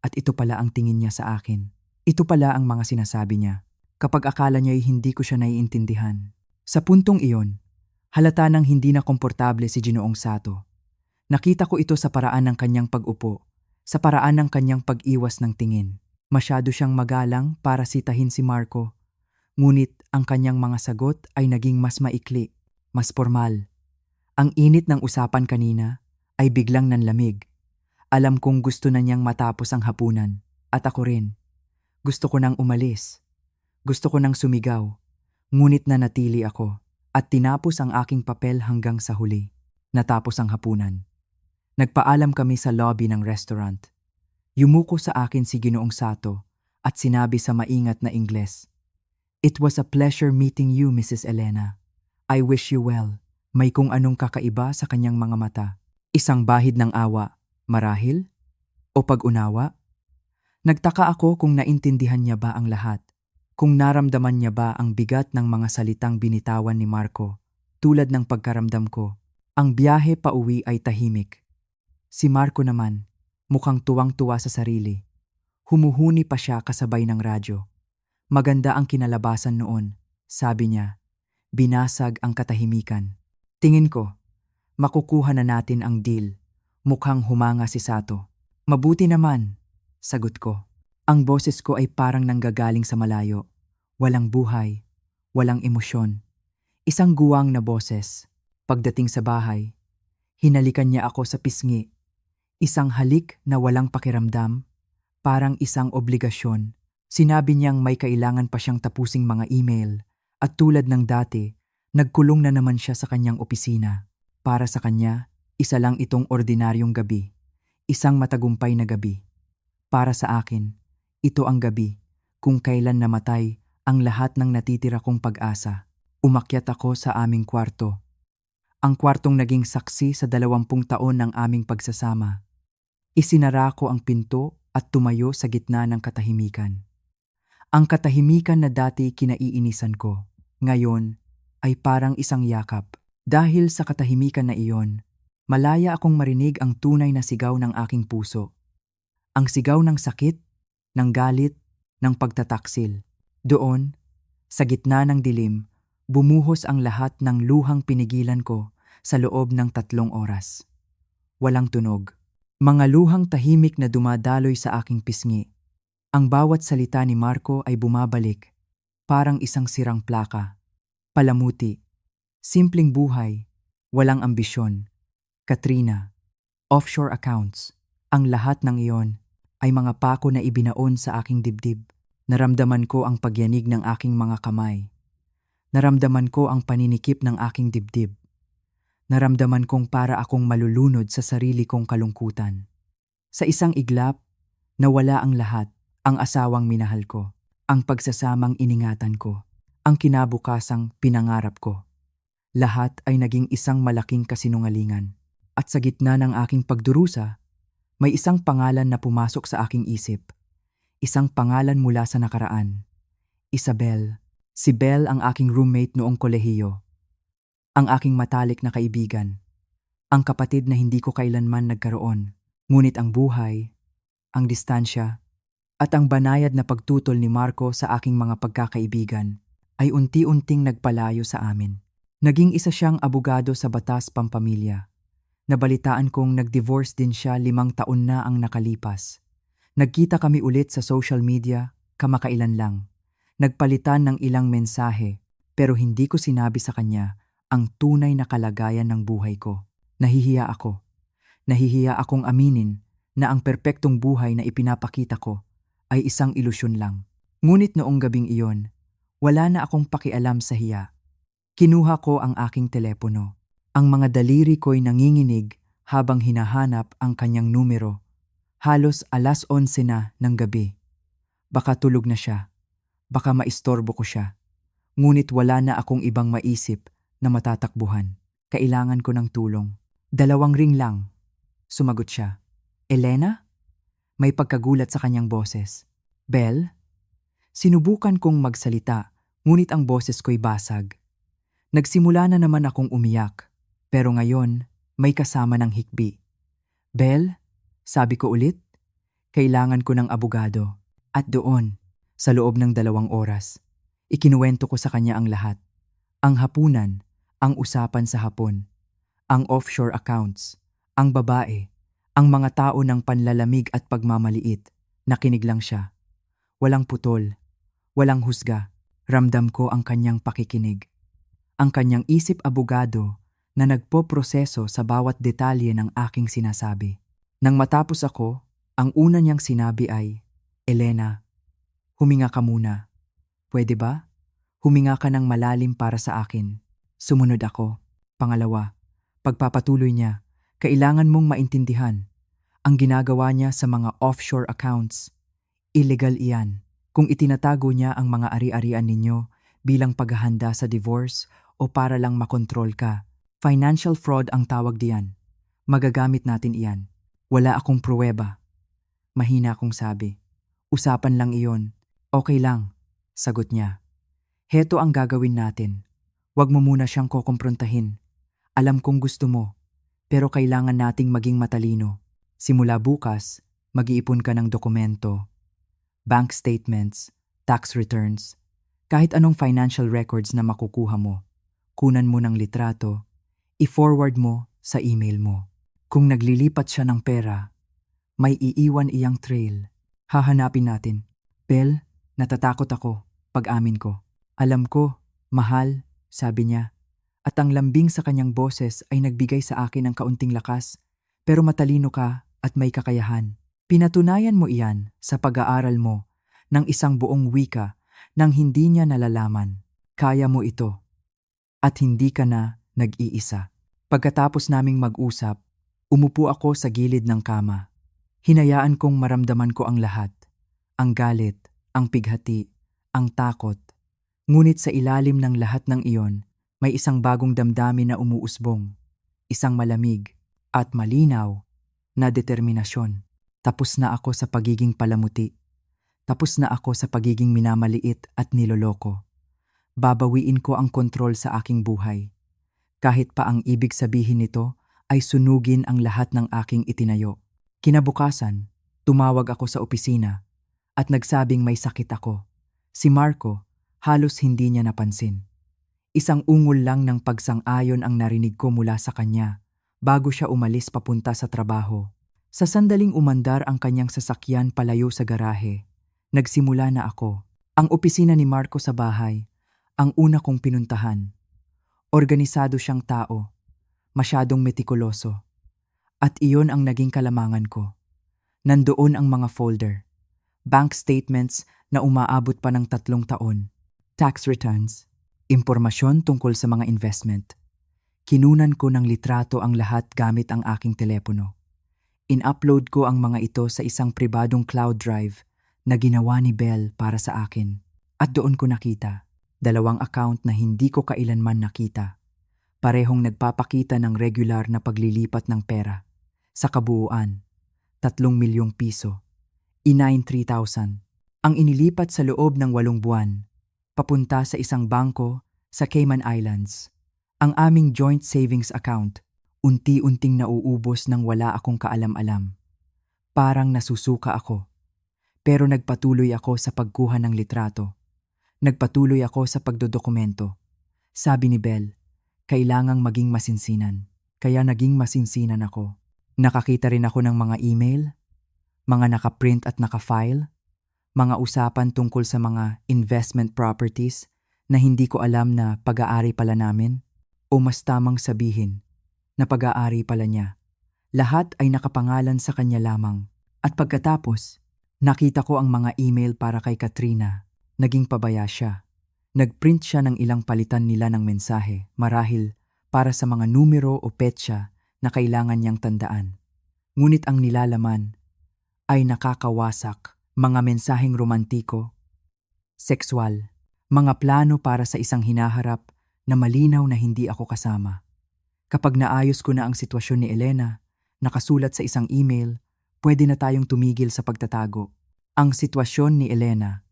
at ito pala ang tingin niya sa akin. Ito pala ang mga sinasabi niya, kapag akala niya'y hindi ko siya naiintindihan. Sa puntong iyon, halata nang hindi na komportable si Ginoong Sato. Nakita ko ito sa paraan ng kanyang pag-upo, sa paraan ng kanyang pag-iwas ng tingin. Masyado siyang magalang para sitahin si Marco, ngunit ang kanyang mga sagot ay naging mas maikli, mas formal. Ang init ng usapan kanina ay biglang nanlamig. Alam kong gusto na niyang matapos ang hapunan, at ako rin. Gusto ko nang umalis. Gusto ko nang sumigaw, ngunit nanatili ako at tinapos ang aking papel hanggang sa huli. Natapos ang hapunan. Nagpaalam kami sa lobby ng restaurant. Yumuko sa akin si Ginoong Sato at sinabi sa maingat na Ingles, "It was a pleasure meeting you, Mrs. Elena. I wish you well." May kung anong kakaiba sa kanyang mga mata. Isang bahid ng awa, marahil? O pag-unawa? Nagtaka ako kung naintindihan niya ba ang lahat, kung naramdaman niya ba ang bigat ng mga salitang binitawan ni Marco, tulad ng pagkaramdam ko. Ang biyahe pauwi ay tahimik. Si Marco naman, mukhang tuwang-tuwa sa sarili. Humuhuni pa siya kasabay ng radyo. Maganda ang kinalabasan noon, sabi niya. Binasag ang katahimikan. Tingin ko, makukuha na natin ang deal. Mukhang humanga si Sato. Mabuti naman, sagot ko. Ang boses ko ay parang nanggagaling sa malayo. Walang buhay, walang emosyon. Isang guwang na boses. Pagdating sa bahay, hinalikan niya ako sa pisngi. Isang halik na walang pakiramdam, parang isang obligasyon. Sinabi niyang may kailangan pa siyang tapusing mga email at tulad ng dati, nagkulong na naman siya sa kanyang opisina. Para sa kanya, isa lang itong ordinaryong gabi. Isang matagumpay na gabi. Para sa akin, ito ang gabi kung kailan namatay ang lahat ng natitira kong pag-asa. Umakyat ako sa aming kwarto. Ang kwartong naging saksi sa 20 taon ng aming pagsasama. Isinara ko ang pinto at tumayo sa gitna ng katahimikan. Ang katahimikan na dati kinaiinisan ko, ngayon ay parang isang yakap. Dahil sa katahimikan na iyon, malaya akong marinig ang tunay na sigaw ng aking puso. Ang sigaw ng sakit, ng galit, ng pagtataksil. Doon, sa gitna ng dilim, bumuhos ang lahat ng luhang pinigilan ko sa loob ng 3 oras. Walang tunog. Mga luhang tahimik na dumadaloy sa aking pisngi. Ang bawat salita ni Marco ay bumabalik, parang isang sirang plaka. Palamuti, simpleng buhay, walang ambisyon. Katrina, offshore accounts, ang lahat ng iyon ay mga pako na ibinaon sa aking dibdib. Naramdaman ko ang pagyanig ng aking mga kamay. Naramdaman ko ang paninikip ng aking dibdib. Naramdaman kong para akong malulunod sa sarili kong kalungkutan. Sa isang iglap, nawala ang lahat, ang asawang minahal ko, ang pagsasamang iningatan ko, ang kinabukasang pinangarap ko. Lahat ay naging isang malaking kasinungalingan. At sa gitna ng aking pagdurusa, may isang pangalan na pumasok sa aking isip. Isang pangalan mula sa nakaraan. Isabel. Si Belle ang aking roommate noong kolehiyo. Ang aking matalik na kaibigan. Ang kapatid na hindi ko kailanman nagkaroon. Ngunit ang buhay, ang distansya, at ang banayad na pagtutol ni Marco sa aking mga pagkakaibigan ay unti-unting nagpalayo sa amin. Naging isa siyang abogado sa batas pampamilya. Nabalitaan kong nag-divorce din siya 5 taon na ang nakalipas. Nagkita kami ulit sa social media, kamakailan lang. Nagpalitan ng ilang mensahe, pero hindi ko sinabi sa kanya ang tunay na kalagayan ng buhay ko. Nahihiya ako. Nahihiya akong aminin na ang perpektong buhay na ipinapakita ko ay isang ilusyon lang. Ngunit noong gabing iyon, wala na akong pakialam sa hiya. Kinuha ko ang aking telepono. Ang mga daliri ko'y nanginginig habang hinahanap ang kanyang numero. Halos 11:00 na ng gabi. Baka tulog na siya. Baka maistorbo ko siya. Ngunit wala na akong ibang maisip na matatakbuhan. Kailangan ko ng tulong. 2 ring lang. Sumagot siya. Elena? May pagkagulat sa kanyang boses. Belle? Sinubukan kong magsalita, ngunit ang boses ko'y basag. Nagsimula na naman akong umiyak, pero ngayon may kasama ng hikbi. Belle? Sabi ko ulit, kailangan ko ng abogado. At doon, sa loob ng 2 oras, ikinuwento ko sa kanya ang lahat. Ang hapunan, ang usapan sa hapon, ang offshore accounts, ang babae, ang mga tao ng panlalamig at pagmamaliit. Nakinig lang siya. Walang putol, walang husga. Ramdam ko ang kanyang pakikinig. Ang kanyang isip abogado na nagpoproseso sa bawat detalye ng aking sinasabi. Nang matapos ako, ang una niyang sinabi ay, Elena, huminga ka muna. Pwede ba? Huminga ka ng malalim para sa akin. Sumunod ako. Pangalawa, pagpapatuloy niya, kailangan mong maintindihan. Ang ginagawa niya sa mga offshore accounts, illegal iyan. Kung itinatago niya ang mga ari-arian ninyo bilang paghahanda sa divorce o para lang makontrol ka, financial fraud ang tawag diyan. Magagamit natin iyan. Wala akong pruweba. Mahina akong sabi. Usapan lang iyon. Okay lang, sagot niya. Heto ang gagawin natin. Huwag mo muna siyang kokomprontahin. Alam kong gusto mo, pero kailangan nating maging matalino. Simula bukas, mag-iipon ka ng dokumento, bank statements, tax returns, kahit anong financial records na makukuha mo. Kunan mo ng litrato, i-forward mo sa email mo. Kung naglilipat siya ng pera, may iiwan iyang trail. Hahanapin natin. Belle, natatakot ako, pag-amin ko. Alam ko, mahal, sabi niya. At ang lambing sa kanyang boses ay nagbigay sa akin ng kaunting lakas. Pero matalino ka at may kakayahan. Pinatunayan mo iyan sa pag-aaral mo ng isang buong wika nang hindi niya nalalaman. Kaya mo ito. At hindi ka na nag-iisa. Pagkatapos naming mag-usap, umupo ako sa gilid ng kama. Hinayaan kong maramdaman ko ang lahat. Ang galit, ang pighati, ang takot. Ngunit sa ilalim ng lahat ng iyon, may isang bagong damdamin na umuusbong. Isang malamig at malinaw na determinasyon. Tapos na ako sa pagiging palamuti. Tapos na ako sa pagiging minamaliit at niloloko. Babawiin ko ang kontrol sa aking buhay. Kahit pa ang ibig sabihin nito ay sunugin ang lahat ng aking itinayo. Kinabukasan, tumawag ako sa opisina at nagsabing may sakit ako. Si Marco, halos hindi niya napansin. Isang ungol lang ng pagsang-ayon ang narinig ko mula sa kanya bago siya umalis papunta sa trabaho. Sa sandaling umandar ang kanyang sasakyan palayo sa garahe, nagsimula na ako. Ang opisina ni Marco sa bahay, ang una kong pinuntahan. Organisado siyang tao, masyadong metikuloso. At iyon ang naging kalamangan ko. Nandoon ang mga folder, bank statements na umaabot pa ng 3 taon, tax returns, impormasyon tungkol sa mga investment. Kinunan ko ng litrato ang lahat gamit ang aking telepono. In-upload ko ang mga ito sa isang pribadong cloud drive na ginawa ni Belle para sa akin. At doon ko nakita, 2 account na hindi ko kailanman nakita. Parehong nagpapakita ng regular na paglilipat ng pera. Sa kabuuan, 3 milyong piso. Inain 3,000. Ang inilipat sa loob ng 8 buwan, papunta sa isang bangko sa Cayman Islands. Ang aming joint savings account, unti-unting nauubos nang wala akong kaalam-alam. Parang nasusuka ako. Pero nagpatuloy ako sa pagkuha ng litrato. Nagpatuloy ako sa pagdodokumento. Sabi ni Belle, kailangang maging masinsinan. Kaya naging masinsinan ako. Nakakita rin ako ng mga email, mga nakaprint at nakafile, mga usapan tungkol sa mga investment properties na hindi ko alam na pag-aari pala namin. O mas tamang sabihin na pag-aari pala niya. Lahat ay nakapangalan sa kanya lamang. At pagkatapos, nakita ko ang mga email para kay Katrina. Naging pabaya siya. Nagprint siya ng ilang palitan nila ng mensahe, marahil para sa mga numero o petsa na kailangan niyang tandaan. Ngunit ang nilalaman ay nakakawasak, mga mensaheng romantiko, sexual, mga plano para sa isang hinaharap na malinaw na hindi ako kasama. Kapag naayos ko na ang sitwasyon ni Elena, nakasulat sa isang email, pwede na tayong tumigil sa pagtatago. Ang sitwasyon ni Elena,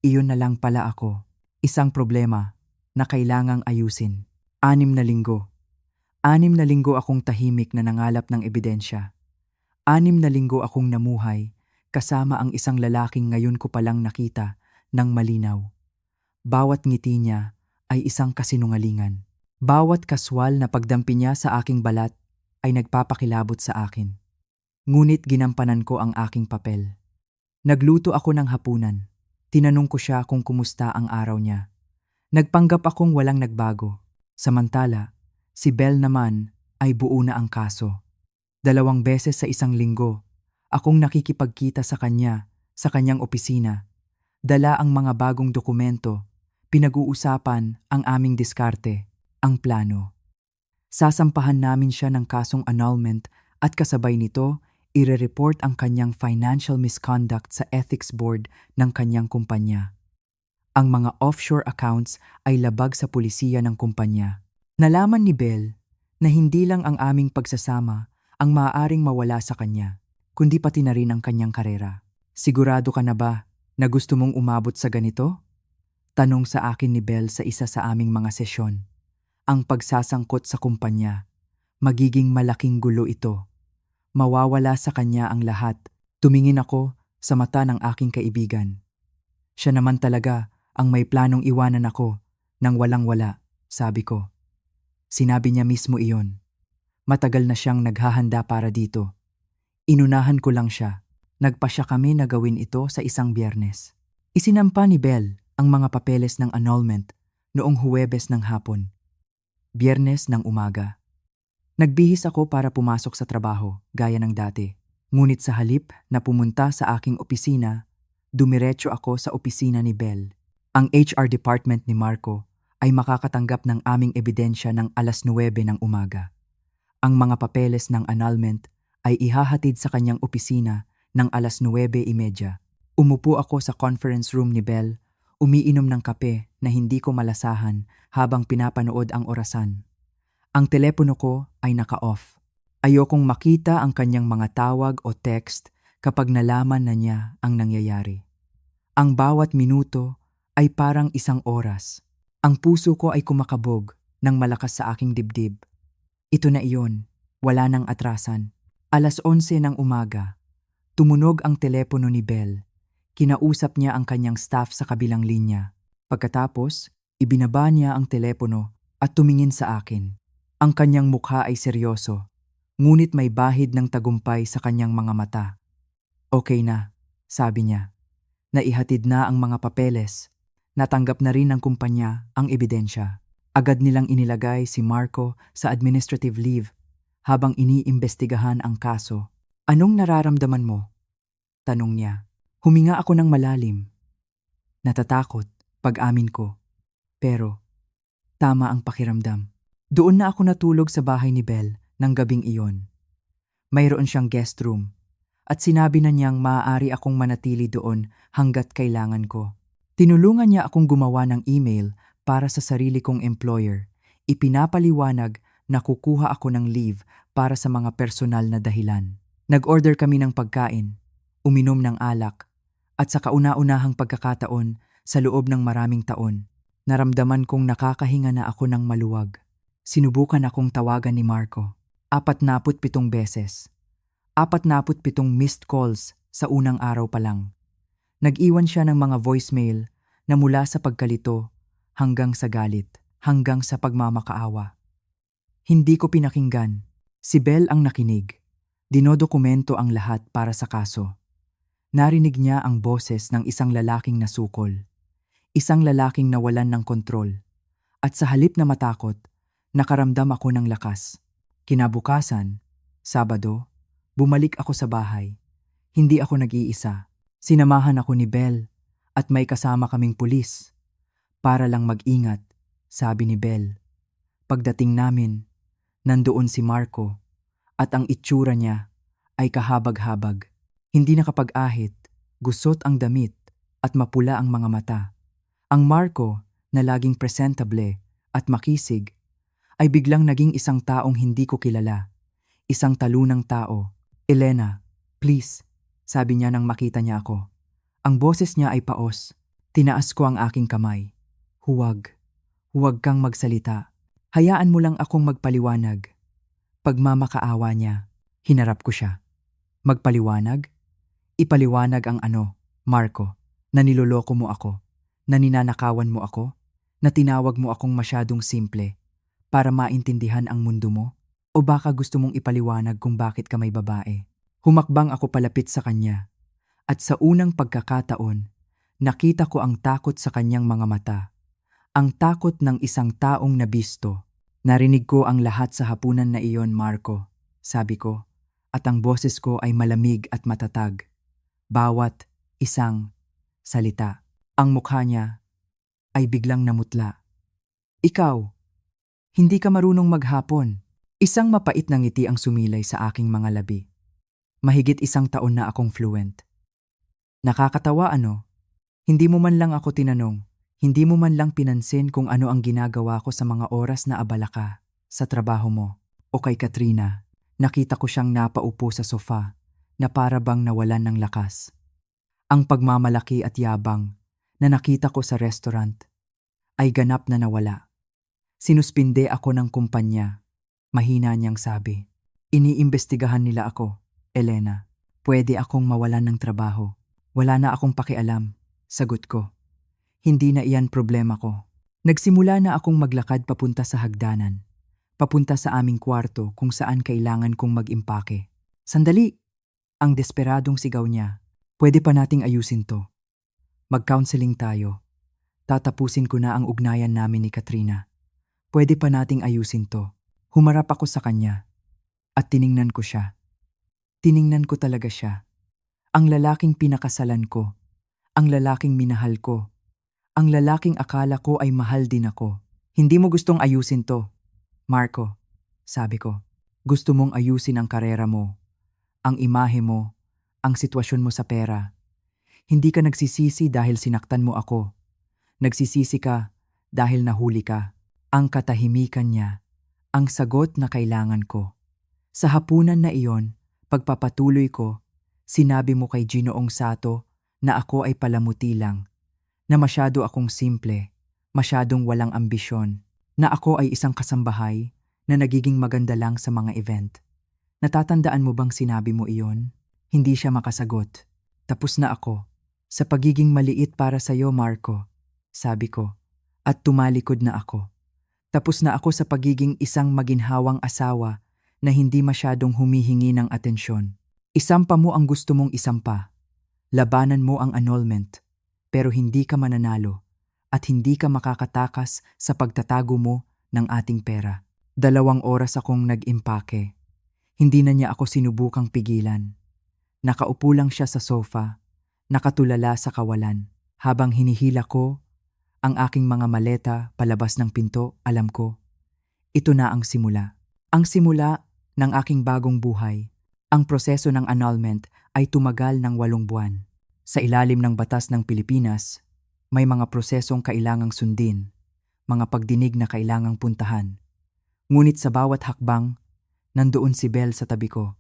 iyon na lang pala ako. Isang problema na kailangang ayusin. 6 na linggo. 6 na linggo akong tahimik na nangalap ng ebidensya. 6 na linggo akong namuhay kasama ang isang lalaking ngayon ko palang nakita ng malinaw. Bawat ngiti niya ay isang kasinungalingan. Bawat kaswal na pagdampi niya sa aking balat ay nagpapakilabot sa akin. Ngunit ginampanan ko ang aking papel. Nagluto ako ng hapunan. Tinanong ko siya kung kumusta ang araw niya. Nagpanggap akong walang nagbago. Samantala, si Belle naman ay buo na ang kaso. 2 beses sa isang linggo, akong nakikipagkita sa kanya, sa kanyang opisina. Dala ang mga bagong dokumento. Pinag-uusapan ang aming diskarte, ang plano. Sasampahan namin siya ng kasong annulment at kasabay nito, ire-report ang kanyang financial misconduct sa ethics board ng kanyang kumpanya. Ang mga offshore accounts ay labag sa pulisiya ng kumpanya. Nalaman ni Belle na hindi lang ang aming pagsasama ang maaaring mawala sa kanya, kundi pati na rin ang kanyang karera. Sigurado ka na ba na gusto mong umabot sa ganito? Tanong sa akin ni Belle sa isa sa aming mga sesyon. Ang pagsasangkot sa kumpanya, magiging malaking gulo ito. Mawawala sa kanya ang lahat. Tumingin ako sa mata ng aking kaibigan. Siya naman talaga ang may planong iwanan ako nang walang-wala, sabi ko. Sinabi niya mismo iyon. Matagal na siyang naghahanda para dito. Inunahan ko lang siya. Nagpasya kami na gawin ito sa isang Biyernes. Isinampa ni Belle ang mga papeles ng annulment noong Huwebes ng hapon. Biyernes ng umaga. Nagbihis ako para pumasok sa trabaho, gaya ng dati. Ngunit sa halip na pumunta sa aking opisina, dumiretso ako sa opisina ni Belle. Ang HR department ni Marco ay makakatanggap ng aming ebidensya ng 9:00 ng umaga. Ang mga papeles ng annulment ay ihahatid sa kanyang opisina ng 9:30. Umupo ako sa conference room ni Belle, umiinom ng kape na hindi ko malasahan habang pinapanood ang orasan. Ang telepono ko ay naka-off. Ayokong makita ang kanyang mga tawag o text kapag nalaman na niya ang nangyayari. Ang bawat minuto ay parang 1 oras. Ang puso ko ay kumakabog ng malakas sa aking dibdib. Ito na iyon, wala nang atrasan. 11:00 ng umaga, tumunog ang telepono ni Belle. Kinausap niya ang kanyang staff sa kabilang linya. Pagkatapos, ibinaba niya ang telepono at tumingin sa akin. Ang kanyang mukha ay seryoso, ngunit may bahid ng tagumpay sa kanyang mga mata. Okay na, sabi niya. Naihatid na ang mga papeles. Natanggap na rin ng kumpanya ang ebidensya. Agad nilang inilagay si Marco sa administrative leave habang iniimbestigahan ang kaso. Anong nararamdaman mo? Tanong niya. Huminga ako ng malalim. Natatakot, pag-amin ko. Pero, tama ang pakiramdam. Doon na ako natulog sa bahay ni Belle ng gabing iyon. Mayroon siyang guest room at sinabi na niyang maaari akong manatili doon hanggat kailangan ko. Tinulungan niya akong gumawa ng email para sa sarili kong employer. Ipinapaliwanag na kukuha ako ng leave para sa mga personal na dahilan. Nag-order kami ng pagkain, uminom ng alak, at sa kauna-unahang pagkakataon sa loob ng maraming taon, naramdaman kong nakakahinga na ako ng maluwag. Sinubukan akong tawagan ni Marco. 47 beses. 47 missed calls sa unang araw pa lang. Nag-iwan siya ng mga voicemail na mula sa pagkalito hanggang sa galit, hanggang sa pagmamakaawa. Hindi ko pinakinggan. Si Belle ang nakinig. Dinodokumento ang lahat para sa kaso. Narinig niya ang boses ng isang lalaking nasukol. Isang lalaking nawalan ng kontrol. At sa halip na matakot, nakaramdam ako ng lakas. Kinabukasan, Sabado, bumalik ako sa bahay. Hindi ako nag-iisa. Sinamahan ako ni Belle at may kasama kaming pulis. Para lang mag-ingat, sabi ni Belle. Pagdating namin, nandoon si Marco at ang itsura niya ay kahabag-habag. Hindi nakapag-ahit, gusot ang damit at mapula ang mga mata. Ang Marco na laging presentable at makisig ay biglang naging isang taong hindi ko kilala. Isang talunang tao. Elena, please, sabi niya nang makita niya ako. Ang boses niya ay paos. Tinaas ko ang aking kamay. Huwag. Huwag kang magsalita. Hayaan mo lang akong magpaliwanag. Pagmamakaawa niya, hinarap ko siya. Magpaliwanag? Ipaliwanag ang ano, Marco, na niloloko mo ako, na ninanakawan mo ako, na tinawag mo akong masyadong simple para maintindihan ang mundo mo? O baka gusto mong ipaliwanag kung bakit ka may babae? Humakbang ako palapit sa kanya. At sa unang pagkakataon, nakita ko ang takot sa kanyang mga mata. Ang takot ng isang taong nabisto. Narinig ko ang lahat sa hapunan na iyon, Marco, sabi ko, at ang boses ko ay malamig at matatag. Bawat isang salita. Ang mukha niya ay biglang namutla. Ikaw, hindi ka marunong maghapon. Isang mapait na ngiti ang sumilay sa aking mga labi. Mahigit 1 taon na akong fluent. Nakakatawa ano? Hindi mo man lang ako tinanong. Hindi mo man lang pinansin kung ano ang ginagawa ko sa mga oras na abala ka, sa trabaho mo, o kay Katrina. Nakita ko siyang napaupo sa sofa, na para bang nawalan ng lakas. Ang pagmamalaki at yabang na nakita ko sa restaurant ay ganap na nawala. Sinuspinde ako ng kumpanya. Mahina niyang sabi. Iniimbestigahan nila ako, Elena. Pwede akong mawalan ng trabaho. Wala na akong pakialam, sagot ko. Hindi na iyan problema ko. Nagsimula na akong maglakad papunta sa hagdanan. Papunta sa aming kwarto kung saan kailangan kong mag-impake. Sandali! Ang desperadong sigaw niya. Pwede pa nating ayusin to. Mag-counseling tayo. Tatapusin ko na ang ugnayan namin ni Katrina. Pwede pa nating ayusin to. Humarap ako sa kanya. At tiningnan ko siya. Tiningnan ko talaga siya. Ang lalaking pinakasalan ko. Ang lalaking minahal ko. Ang lalaking akala ko ay mahal din ako. Hindi mo gustong ayusin to, Marco, sabi ko. Gusto mong ayusin ang karera mo, ang imahe mo, ang sitwasyon mo sa pera. Hindi ka nagsisisi dahil sinaktan mo ako. Nagsisisi ka dahil nahuli ka. Ang katahimikan niya, ang sagot na kailangan ko. Sa hapunan na iyon, pagpapatuloy ko, sinabi mo kay Ginoong Sato na ako ay palamuti lang, na masyado akong simple, masyadong walang ambisyon, na ako ay isang kasambahay na nagiging maganda lang sa mga event. Natatandaan mo bang sinabi mo iyon? Hindi siya makasagot. Tapos na ako. Sa pagiging maliit para sa'yo, Marco, sabi ko, at tumalikod na ako. Tapos na ako sa pagiging isang maginhawang asawa na hindi masyadong humihingi ng atensyon. Isampa mo ang gusto mong isampa. Labanan mo ang annulment, pero hindi ka mananalo at hindi ka makakatakas sa pagtatago mo ng ating pera. 2 oras akong nag-impake. Hindi na niya ako sinubukang pigilan. Nakaupo lang siya sa sofa, nakatulala sa kawalan. Habang hinihila ko ang aking mga maleta palabas ng pinto, alam ko, Ito na ang simula. Ang simula ng aking bagong buhay. Ang proseso ng annulment ay tumagal ng 8 buwan. Sa ilalim ng batas ng Pilipinas, may mga prosesong kailangang sundin, mga pagdinig na kailangang puntahan. Ngunit sa bawat hakbang, nandoon si Belle sa tabi ko.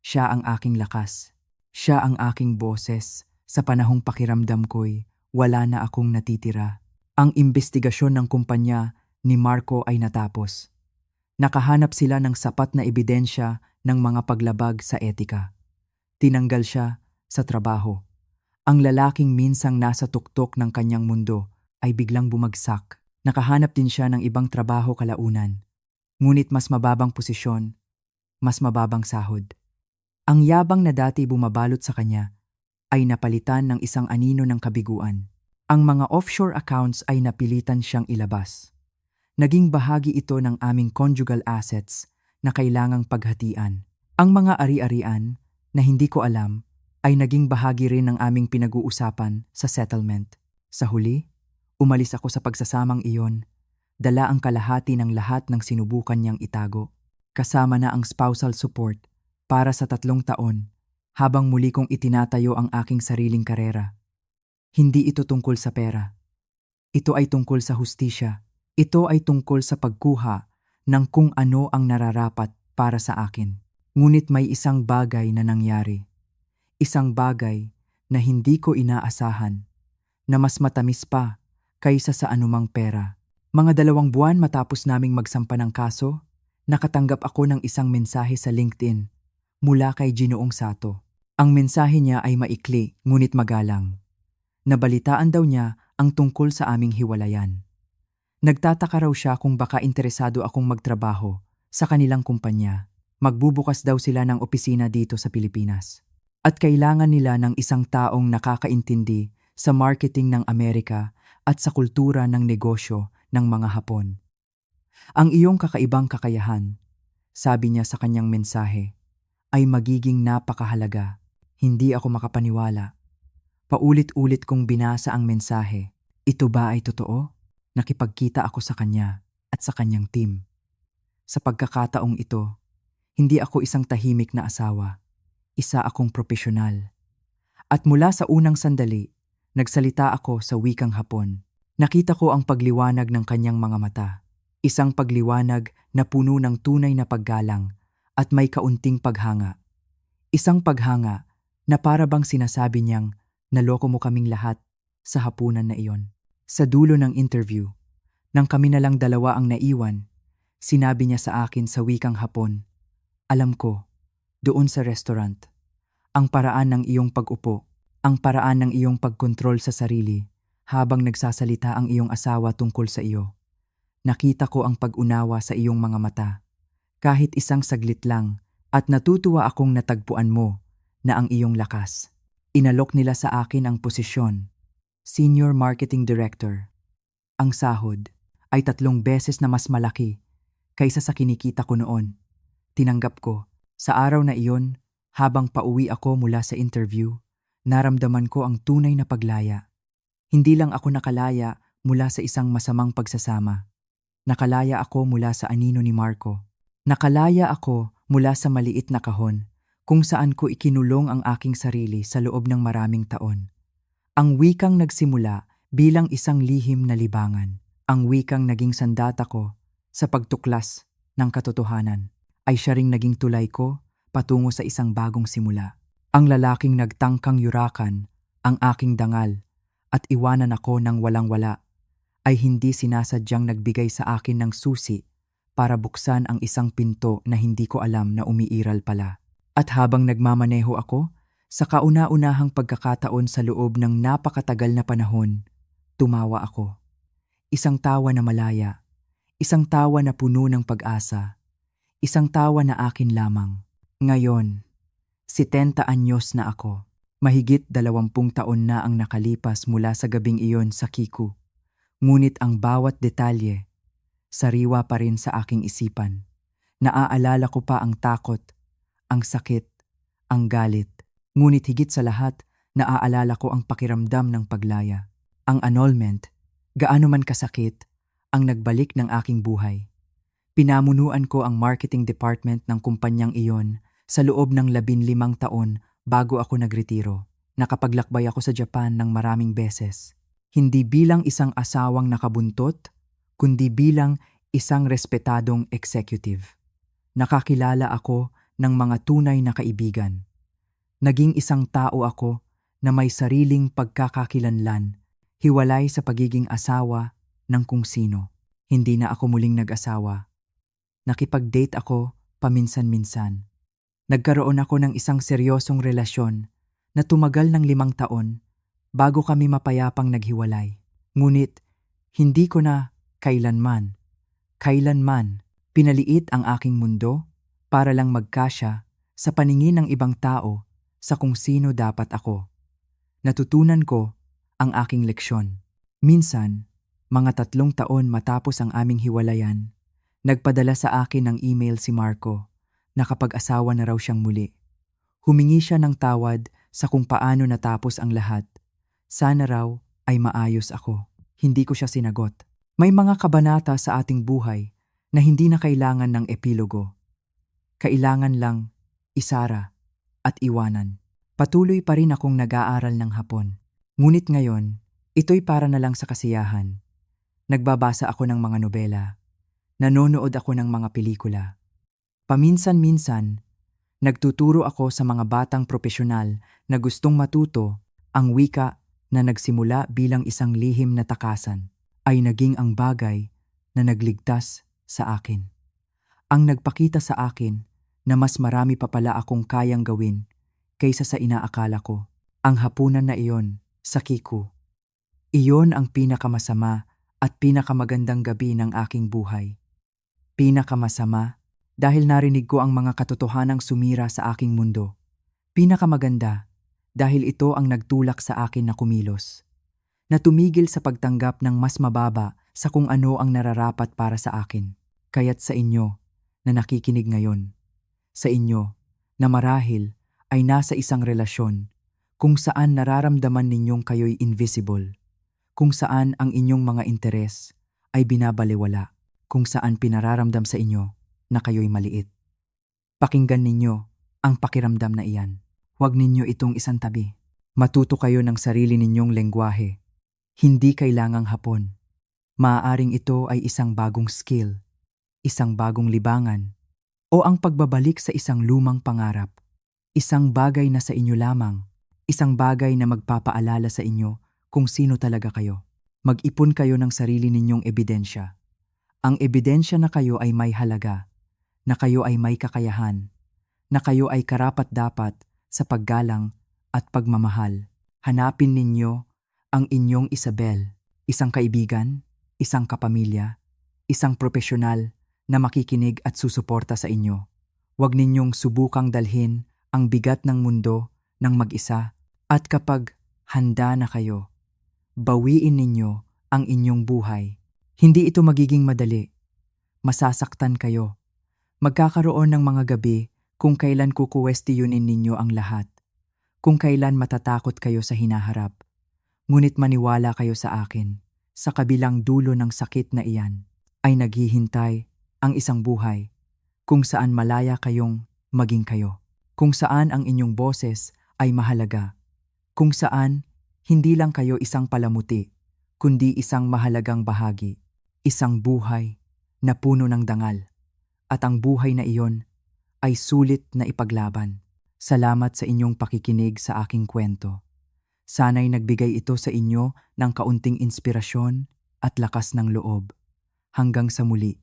Siya ang aking lakas. Siya ang aking boses. Sa panahong pakiramdam ko'y wala na akong natitira. Ang imbestigasyon ng kumpanya ni Marco ay natapos. Nakahanap sila ng sapat na ebidensya ng mga paglabag sa etika. Tinanggal siya sa trabaho. Ang lalaking minsang nasa tuktok ng kanyang mundo ay biglang bumagsak. Nakahanap din siya ng ibang trabaho kalaunan. Ngunit mas mababang posisyon, mas mababang sahod. Ang yabang na dati bumabalot sa kanya ay napalitan ng isang anino ng kabiguan. Ang mga offshore accounts ay napilitan siyang ilabas. Naging bahagi ito ng aming conjugal assets na kailangang paghatian. Ang mga ari-arian na hindi ko alam ay naging bahagi rin ng aming pinag-uusapan sa settlement. Sa huli, umalis ako sa pagsasamang iyon, dala ang kalahati ng lahat ng sinubukan niyang itago, kasama na ang spousal support para sa 3 taon habang muli kong itinatayo ang aking sariling karera. Hindi ito tungkol sa pera. Ito ay tungkol sa hustisya. Ito ay tungkol sa pagkuha ng kung ano ang nararapat para sa akin. Ngunit may isang bagay na nangyari. Isang bagay na hindi ko inaasahan, na mas matamis pa kaysa sa anumang pera. Mga 2 buwan matapos naming magsampa ng kaso, nakatanggap ako ng isang mensahe sa LinkedIn mula kay Ginoong Sato. Ang mensahe niya ay maikli ngunit magalang. Nabalitaan daw niya ang tungkol sa aming hiwalayan. Nagtataka raw siya kung baka interesado akong magtrabaho sa kanilang kumpanya. Magbubukas daw sila ng opisina dito sa Pilipinas. At kailangan nila ng isang taong nakakaintindi sa marketing ng Amerika at sa kultura ng negosyo ng mga Hapon. Ang iyong kakaibang kakayahan, sabi niya sa kanyang mensahe, ay magiging napakahalaga. Hindi ako makapaniwala. Paulit-ulit kong binasa ang mensahe. Ito ba ay totoo? Nakipagkita ako sa kanya at sa kanyang team. Sa pagkakataong ito, hindi ako isang tahimik na asawa. Isa akong propesyonal. At mula sa unang sandali, nagsalita ako sa wikang Hapon. Nakita ko ang pagliwanag ng kanyang mga mata. Isang pagliwanag na puno ng tunay na paggalang at may kaunting paghanga. Isang paghanga na para bang sinasabi niyang, naloko mo kaming lahat sa hapunan na iyon. Sa dulo ng interview, nang kami na lang 2 ang naiwan, sinabi niya sa akin sa wikang Hapon, alam ko, doon sa restaurant, ang paraan ng iyong pag-upo, ang paraan ng iyong pagkontrol sa sarili habang nagsasalita ang iyong asawa tungkol sa iyo. Nakita ko ang pag-unawa sa iyong mga mata, kahit isang saglit lang, at natutuwa akong natagpuan mo na ang iyong lakas. Inalok nila sa akin ang posisyon, Senior Marketing Director. Ang sahod ay 3 beses na mas malaki kaysa sa kinikita ko noon. Tinanggap ko. Sa araw na iyon, habang pauwi ako mula sa interview, naramdaman ko ang tunay na paglaya. Hindi lang ako nakalaya mula sa isang masamang pagsasama. Nakalaya ako mula sa anino ni Marco. Nakalaya ako mula sa maliit na kahon kung saan ko ikinulong ang aking sarili sa loob ng maraming taon. Ang wikang nagsimula bilang isang lihim na libangan. Ang wikang naging sandata ko sa pagtuklas ng katotohanan ay siya ring naging tulay ko patungo sa isang bagong simula. Ang lalaking nagtangkang yurakan ang aking dangal at iwanan ako ng walang-wala ay hindi sinasadyang nagbigay sa akin ng susi para buksan ang isang pinto na hindi ko alam na umiiral pala. At habang nagmamaneho ako, sa kauna-unahang pagkakataon sa loob ng napakatagal na panahon, tumawa ako. Isang tawa na malaya, isang tawa na puno ng pag-asa, isang tawa na akin lamang. Ngayon, 70 anyos na ako. Mahigit 20 taon na ang nakalipas mula sa gabing iyon sa Kiku. Ngunit ang bawat detalye, sariwa pa rin sa aking isipan. Naaalala ko pa ang takot, ang sakit, ang galit. Ngunit higit sa lahat, naaalala ko ang pakiramdam ng paglaya. Ang annulment, gaano man kasakit, ang nagbalik ng aking buhay. Pinamunuan ko ang marketing department ng kumpanyang iyon sa loob ng 15 taon bago ako nagretiro. Nakapaglakbay ako sa Japan ng maraming beses. Hindi bilang isang asawang nakabuntot, kundi bilang isang respetadong executive. Nakakilala ako ng mga tunay na kaibigan. Naging isang tao ako na may sariling pagkakakilanlan, hiwalay sa pagiging asawa ng kung sino. Hindi na ako muling nag-asawa. Nakipag-date ako paminsan-minsan. Nagkaroon ako ng isang seryosong relasyon na tumagal ng 5 taon bago kami mapayapang naghiwalay. Ngunit hindi ko na kailanman pinaliit ang aking mundo para lang magkasya sa paningin ng ibang tao sa kung sino dapat ako. Natutunan ko ang aking leksyon. Minsan, mga 3 taon matapos ang aming hiwalayan, nagpadala sa akin ng email si Marco na kapag-asawa na raw siyang muli. Humingi siya ng tawad sa kung paano natapos ang lahat. Sana raw ay maayos ako. Hindi ko siya sinagot. May mga kabanata sa ating buhay na hindi na kailangan ng epilogo. Kailangan lang isara at iwanan. Patuloy pa rin akong nag-aaral ng Hapon. Ngunit ngayon, ito'y para na lang sa kasiyahan. Nagbabasa ako ng mga nobela. Nanonood ako ng mga pelikula. Paminsan-minsan, nagtuturo ako sa mga batang propesyonal na gustong matuto ang wika na nagsimula bilang isang lihim na takasan ay naging ang bagay na nagligtas sa akin. Ang nagpakita sa akin na mas marami pa pala akong kayang gawin kaysa sa inaakala ko. Ang hapunan na iyon sa Kiku. Iyon ang pinakamasama at pinakamagandang gabi ng aking buhay. Pinakamasama dahil narinig ko ang mga katotohanang sumira sa aking mundo. Pinakamaganda dahil ito ang nagtulak sa akin na kumilos. Na tumigil sa pagtanggap ng mas mababa sa kung ano ang nararapat para sa akin. Kaya't sa inyo na nakikinig ngayon, sa inyo na marahil ay nasa isang relasyon kung saan nararamdaman ninyong kayo'y invisible, kung saan ang inyong mga interes ay binabalewala, kung saan pinararamdam sa inyo na kayo'y maliit. Pakinggan ninyo ang pakiramdam na iyan. Huwag ninyo itong isantabi. Matuto kayo ng sarili ninyong lengguwahe. Hindi kailangang Hapon. Maaaring ito ay isang bagong skill, isang bagong libangan, o ang pagbabalik sa isang lumang pangarap. Isang bagay na sa inyo lamang, isang bagay na magpapaalala sa inyo kung sino talaga kayo. Mag-ipon kayo ng sarili ninyong ebidensya. Ang ebidensya na kayo ay may halaga, na kayo ay may kakayahan, na kayo ay karapat-dapat sa paggalang at pagmamahal. Hanapin ninyo ang inyong Isabel, isang kaibigan, isang kapamilya, isang propesyonal na makikinig at susuporta sa inyo. Huwag ninyong subukang dalhin ang bigat ng mundo ng mag-isa at kapag handa na kayo, bawiin ninyo ang inyong buhay. Hindi ito magiging madali. Masasaktan kayo. Magkakaroon ng mga gabi kung kailan kukuwestiyunin ninyo ang lahat. Kung kailan matatakot kayo sa hinaharap. Ngunit maniwala kayo sa akin, sa kabilang dulo ng sakit na iyan, ay naghihintay ang isang buhay kung saan malaya kayong maging kayo. Kung saan ang inyong boses ay mahalaga. Kung saan hindi lang kayo isang palamuti, kundi isang mahalagang bahagi. Isang buhay na puno ng dangal. At ang buhay na iyon ay sulit na ipaglaban. Salamat sa inyong pakikinig sa aking kwento. Sana'y nagbigay ito sa inyo ng kaunting inspirasyon at lakas ng loob. Hanggang sa muli.